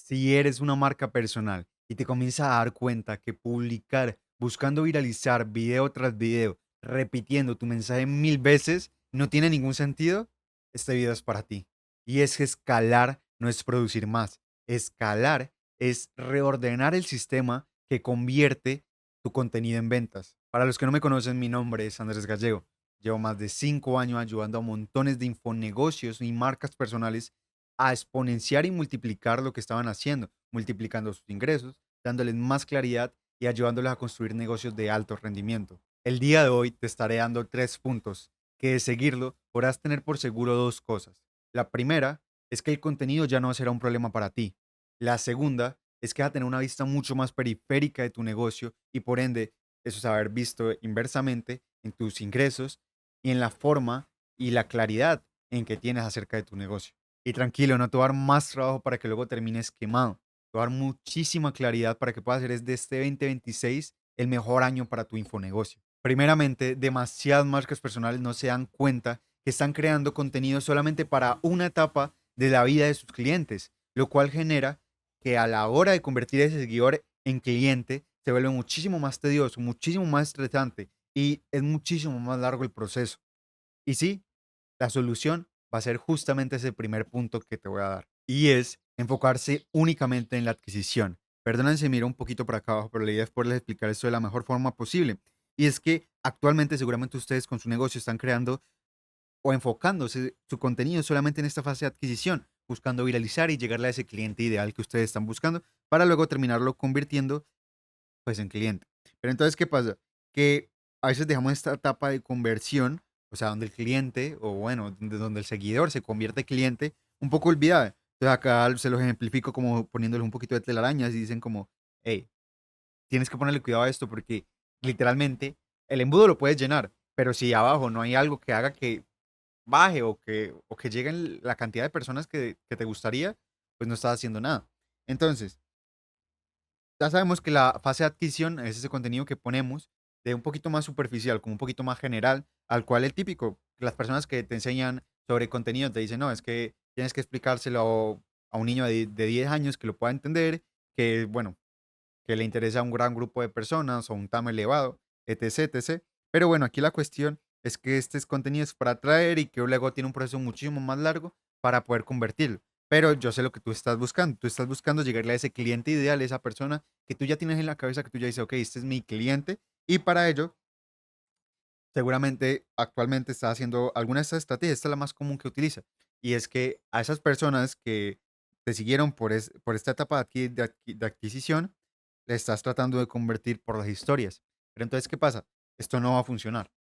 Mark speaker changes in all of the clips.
Speaker 1: Si eres una marca personal y te comienzas a dar cuenta que publicar, buscando viralizar video tras video, repitiendo tu mensaje 1000 veces, no tiene ningún sentido, este video es para ti. Y es que escalar no es producir más. Escalar es reordenar el sistema que convierte tu contenido en ventas. Para los que no me conocen, mi nombre es Andrés Gallego. Llevo más de 5 años ayudando a montones de infonegocios y marcas personales a exponenciar y multiplicar lo que estaban haciendo, multiplicando sus ingresos, dándoles más claridad y ayudándoles a construir negocios de alto rendimiento. El día de hoy te estaré dando 3 puntos que de seguirlo podrás tener por seguro dos cosas. La primera es que el contenido ya no será un problema para ti. La segunda es que vas a tener una vista mucho más periférica de tu negocio y por ende eso es haber visto inversamente en tus ingresos y en la forma y la claridad en que tienes acerca de tu negocio. Y tranquilo, no te va a dar más trabajo para que luego termines quemado. Te va a dar muchísima claridad para que puedas hacer de este 2026 el mejor año para tu infonegocio. Primeramente, demasiadas marcas personales no se dan cuenta que están creando contenido solamente para una etapa de la vida de sus clientes, lo cual genera que a la hora de convertir ese seguidor en cliente se vuelve muchísimo más tedioso, muchísimo más estresante y es muchísimo más largo el proceso. Y sí, la solución va a ser justamente ese primer punto que te voy a dar. Y es enfocarse únicamente en la adquisición. Perdónense, si miro un poquito para acá abajo, pero la idea es poderles explicar esto de la mejor forma posible. Y es que actualmente seguramente ustedes con su negocio están creando o enfocándose su contenido solamente en esta fase de adquisición, buscando viralizar y llegarle a ese cliente ideal que ustedes están buscando para luego terminarlo convirtiendo pues en cliente. Pero entonces, ¿qué pasa? Que a veces dejamos esta etapa de conversión, o sea, donde el cliente, o bueno, donde el seguidor se convierte en cliente, un poco olvidada. Entonces acá se los ejemplifico como poniéndoles un poquito de telarañas y dicen como, hey, tienes que ponerle cuidado a esto porque literalmente el embudo lo puedes llenar, pero si abajo no hay algo que haga que baje o que lleguen la cantidad de personas que te gustaría, pues no estás haciendo nada. Entonces, ya sabemos que la fase de adquisición es ese contenido que ponemos de un poquito más superficial, como un poquito más general, al cual el típico, las personas que te enseñan sobre contenido te dicen, no, es que tienes que explicárselo a un niño de 10 años que lo pueda entender, que bueno, que le interesa a un gran grupo de personas o un tamaño elevado, etc, etc. Pero bueno, aquí la cuestión es que este contenido es para atraer y que luego tiene un proceso muchísimo más largo para poder convertirlo. Pero yo sé lo que tú estás buscando. Tú estás buscando llegarle a ese cliente ideal, esa persona que tú ya tienes en la cabeza, que tú ya dices, ok, este es mi cliente. Y para ello, seguramente actualmente estás haciendo alguna de estas estrategias. Esta es la más común que utiliza. Y es que a esas personas que te siguieron por esta etapa de adquisición, le estás tratando de convertir por las historias. Pero entonces, ¿qué pasa? Esto no va a funcionar.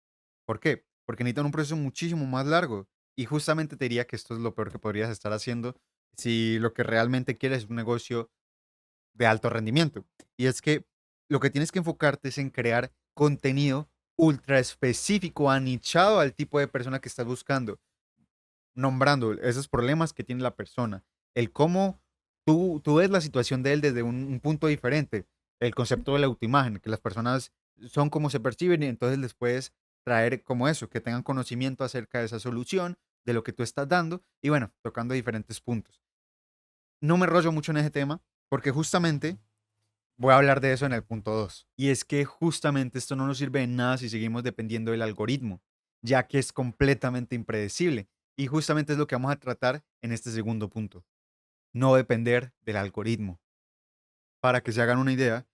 Speaker 1: ¿Por qué? Porque necesitan un proceso muchísimo más largo. Y justamente te diría que esto es lo peor que podrías estar haciendo si lo que realmente quieres es un negocio de alto rendimiento. Y es que lo que tienes que enfocarte es en crear contenido ultra específico, anichado al tipo de persona que estás buscando, nombrando esos problemas que tiene la persona, el cómo tú ves la situación de él desde un punto diferente, el concepto de la autoimagen, que las personas son como se perciben y entonces les puedes traer como eso, que tengan conocimiento acerca de esa solución, de lo que tú estás dando y bueno, tocando diferentes puntos. No me rollo mucho en ese tema porque justamente voy a hablar de eso en el punto 2. Y es que justamente esto no nos sirve de nada si seguimos dependiendo del algoritmo, ya que es completamente impredecible. Y justamente es lo que vamos a tratar en este segundo punto. No depender del algoritmo. Para que se hagan una idea,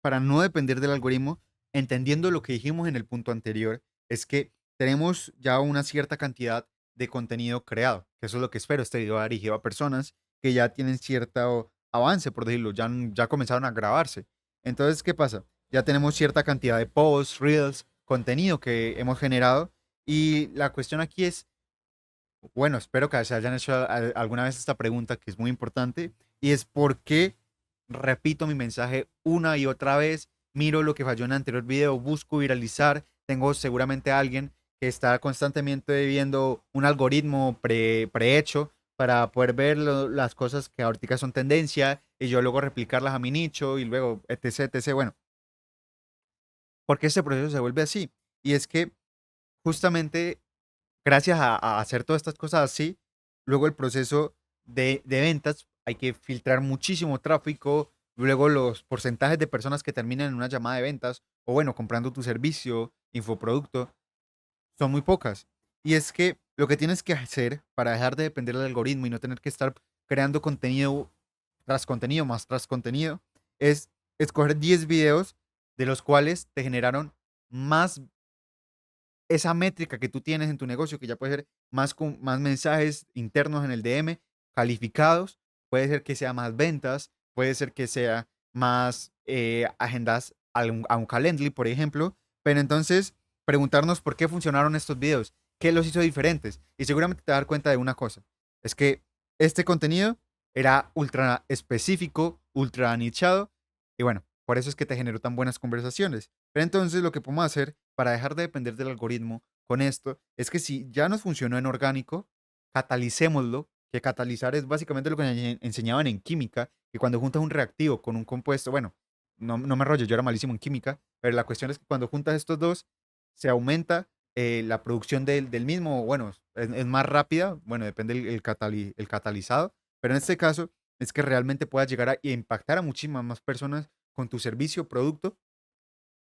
Speaker 1: para no depender del algoritmo, entendiendo lo que dijimos en el punto anterior, es que tenemos ya una cierta cantidad de contenido creado, que eso es lo que espero. Este video va dirigido a personas que ya tienen cierto avance, por decirlo, ya comenzaron a grabarse. Entonces, ¿qué pasa? Ya tenemos cierta cantidad de posts, reels, contenido que hemos generado y la cuestión aquí es, bueno, espero que se hayan hecho alguna vez esta pregunta que es muy importante y es por qué repito mi mensaje una y otra vez, miro lo que falló en el anterior video, busco viralizar, tengo seguramente a alguien que está constantemente viendo un algoritmo prehecho para poder ver las cosas que ahorita son tendencia y yo luego replicarlas a mi nicho y luego etc, etc. Bueno, porque este proceso se vuelve así y es que justamente gracias a hacer todas estas cosas así, luego el proceso de ventas hay que filtrar muchísimo tráfico, luego los porcentajes de personas que terminan en una llamada de ventas o bueno, comprando tu servicio, infoproducto, son muy pocas. Y es que lo que tienes que hacer para dejar de depender del algoritmo y no tener que estar creando contenido tras contenido más tras contenido es escoger 10 videos de los cuales te generaron más esa métrica que tú tienes en tu negocio, que ya puede ser más mensajes internos en el DM calificados, puede ser que sea más ventas, puede ser que sea más agendas a un Calendly, por ejemplo, pero entonces preguntarnos por qué funcionaron estos videos, qué los hizo diferentes, y seguramente te vas a dar cuenta de una cosa, es que este contenido era ultra específico, ultra nichado, y bueno, por eso es que te generó tan buenas conversaciones. Pero entonces lo que podemos hacer para dejar de depender del algoritmo con esto es que si ya nos funcionó en orgánico, catalicémoslo, que catalizar es básicamente lo que enseñaban en química, que cuando juntas un reactivo con un compuesto, bueno, no me rollo, yo era malísimo en química, pero la cuestión es que cuando juntas estos dos, se aumenta la producción del mismo, bueno, es más rápida, bueno, depende el catalizado, pero en este caso es que realmente puedas llegar a impactar a muchísimas más personas con tu servicio o producto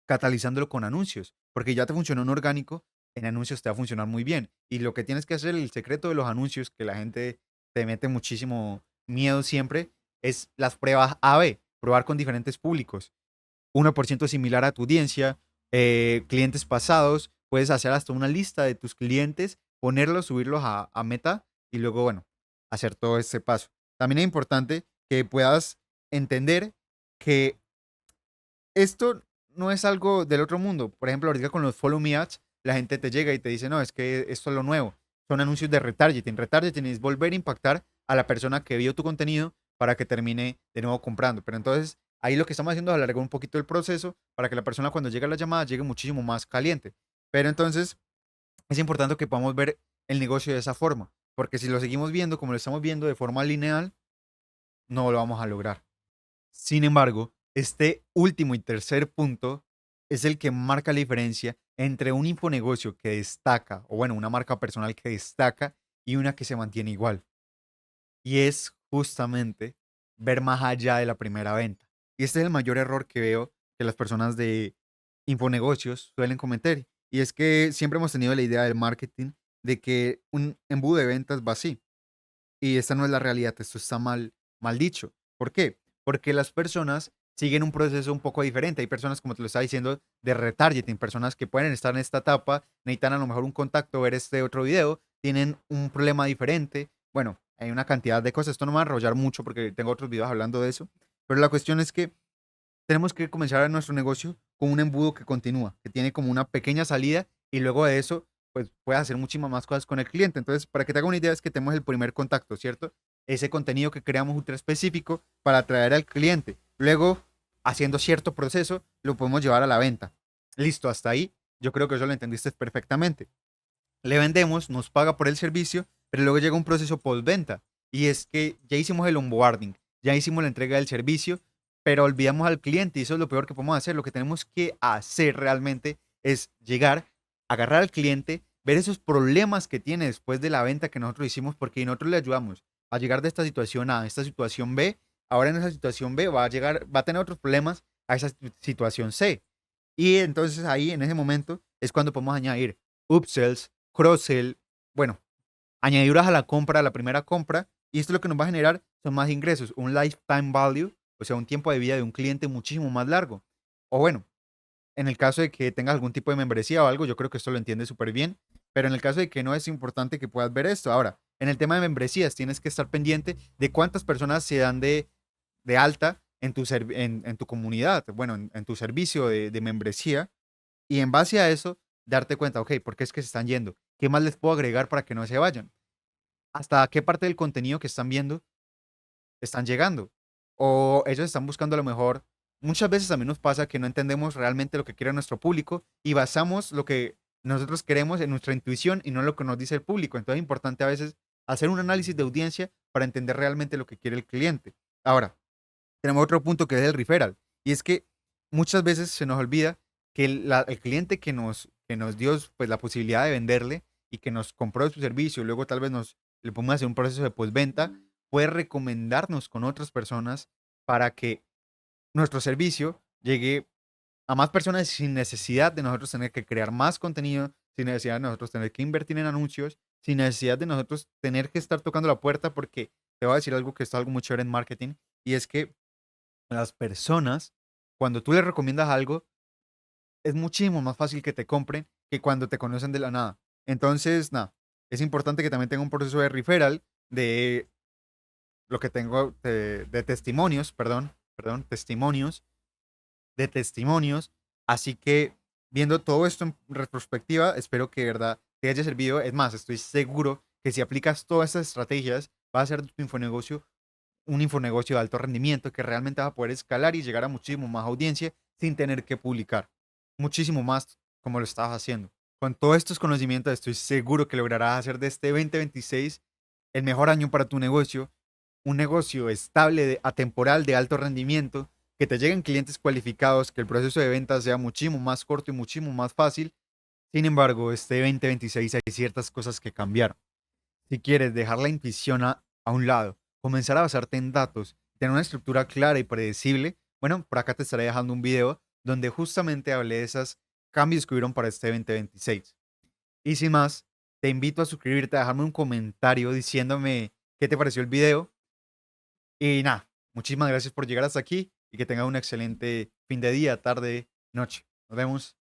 Speaker 1: catalizándolo con anuncios, porque ya te funcionó en orgánico, en anuncios te va a funcionar muy bien. Y lo que tienes que hacer, el secreto de los anuncios, que la gente te mete muchísimo miedo siempre, es las pruebas A/B, probar con diferentes públicos. 1% similar a tu audiencia, clientes pasados, puedes hacer hasta una lista de tus clientes, ponerlos, subirlos a Meta y luego, bueno, hacer todo este paso. También es importante que puedas entender que esto no es algo del otro mundo. Por ejemplo, ahorita con los Follow Me Ads, la gente te llega y te dice, no, es que esto es lo nuevo. Son anuncios de retargeting. Retargeting es volver a impactar a la persona que vio tu contenido para que termine de nuevo comprando. Pero entonces, ahí lo que estamos haciendo es alargar un poquito el proceso para que la persona cuando llegue a la llamada llegue muchísimo más caliente. Pero entonces, es importante que podamos ver el negocio de esa forma. Porque si lo seguimos viendo como lo estamos viendo de forma lineal, no lo vamos a lograr. Sin embargo, este último y tercer punto es el que marca la diferencia entre un infonegocio que destaca, o bueno, una marca personal que destaca y una que se mantiene igual. Y es justamente ver más allá de la primera venta. Y este es el mayor error que veo que las personas de infonegocios suelen cometer. Y es que siempre hemos tenido la idea del marketing de que un embudo de ventas va así. Y esta no es la realidad, esto está mal dicho. ¿Por qué? Porque las personas siguen un proceso un poco diferente. Hay personas, como te lo estaba diciendo, de retargeting, personas que pueden estar en esta etapa, necesitan a lo mejor un contacto, ver este otro video, tienen un problema diferente. Bueno, hay una cantidad de cosas. Esto no me va a enrollar mucho porque tengo otros videos hablando de eso. Pero la cuestión es que tenemos que comenzar a nuestro negocio con un embudo que continúa, que tiene como una pequeña salida y luego de eso, pues puedes hacer muchísimas más cosas con el cliente. Entonces, para que te haga una idea, es que tenemos el primer contacto, ¿cierto? Ese contenido que creamos ultra específico para atraer al cliente. Luego, haciendo cierto proceso, lo podemos llevar a la venta. Listo, hasta ahí. Yo creo que eso lo entendiste perfectamente. Le vendemos, nos paga por el servicio, pero luego llega un proceso postventa. Y es que ya hicimos el onboarding, ya hicimos la entrega del servicio, pero olvidamos al cliente y eso es lo peor que podemos hacer. Lo que tenemos que hacer realmente es llegar, agarrar al cliente, ver esos problemas que tiene después de la venta que nosotros hicimos, porque nosotros le ayudamos a llegar de esta situación A esta situación B. Ahora en esa situación B va a llegar, va a tener otros problemas a esa situación C. Y entonces ahí en ese momento es cuando podemos añadir upsells, cross-sell, bueno, añadiduras a la compra, a la primera compra, y esto lo que nos va a generar son más ingresos, un lifetime value, o sea, un tiempo de vida de un cliente muchísimo más largo. O bueno, en el caso de que tengas algún tipo de membresía o algo, yo creo que esto lo entiendes súper bien, pero en el caso de que no es importante que puedas ver esto. Ahora, en el tema de membresías, tienes que estar pendiente de cuántas personas se dan de alta en tu comunidad, bueno, en tu servicio de membresía, y en base a eso, darte cuenta, ok, ¿por qué es que se están yendo? ¿Qué más les puedo agregar para que no se vayan? ¿Hasta qué parte del contenido que están viendo están llegando? O ellos están buscando a lo mejor, muchas veces a mí nos pasa que no entendemos realmente lo que quiere nuestro público y basamos lo que nosotros queremos en nuestra intuición y no en lo que nos dice el público. Entonces es importante a veces hacer un análisis de audiencia para entender realmente lo que quiere el cliente. Ahora, tenemos otro punto que es el referral. Y es que muchas veces se nos olvida que el cliente que nos dio pues, la posibilidad de venderle y que nos compró su servicio, luego tal vez le podemos hacer un proceso de postventa, puede recomendarnos con otras personas para que nuestro servicio llegue a más personas sin necesidad de nosotros tener que crear más contenido, sin necesidad de nosotros tener que invertir en anuncios, sin necesidad de nosotros tener que estar tocando la puerta, porque te voy a decir algo que está algo muy chévere en marketing, y es que las personas, cuando tú les recomiendas algo, es muchísimo más fácil que te compren que cuando te conocen de la nada. Entonces, nada, es importante que también tenga un proceso de referral, de lo que tengo de testimonios, perdón, testimonios, de testimonios. Así que viendo todo esto en retrospectiva, espero que de verdad te haya servido. Es más, estoy seguro que si aplicas todas estas estrategias, va a ser tu infonegocio un infonegocio de alto rendimiento que realmente va a poder escalar y llegar a muchísimo más audiencia sin tener que publicar. Muchísimo más como lo estabas haciendo. Con todos estos conocimientos estoy seguro que lograrás hacer de este 2026 el mejor año para tu negocio, un negocio estable, atemporal, de alto rendimiento, que te lleguen clientes cualificados, que el proceso de ventas sea muchísimo más corto y muchísimo más fácil. Sin embargo, este 2026 hay ciertas cosas que cambiaron. Si quieres dejar la intuición a un lado, comenzar a basarte en datos, tener una estructura clara y predecible, bueno, por acá te estaré dejando un video donde justamente hablé de esos cambios que hubieron para este 2026. Y sin más, te invito a suscribirte, a dejarme un comentario diciéndome qué te pareció el video. Y nada, muchísimas gracias por llegar hasta aquí y que tengas un excelente fin de día, tarde, noche. Nos vemos.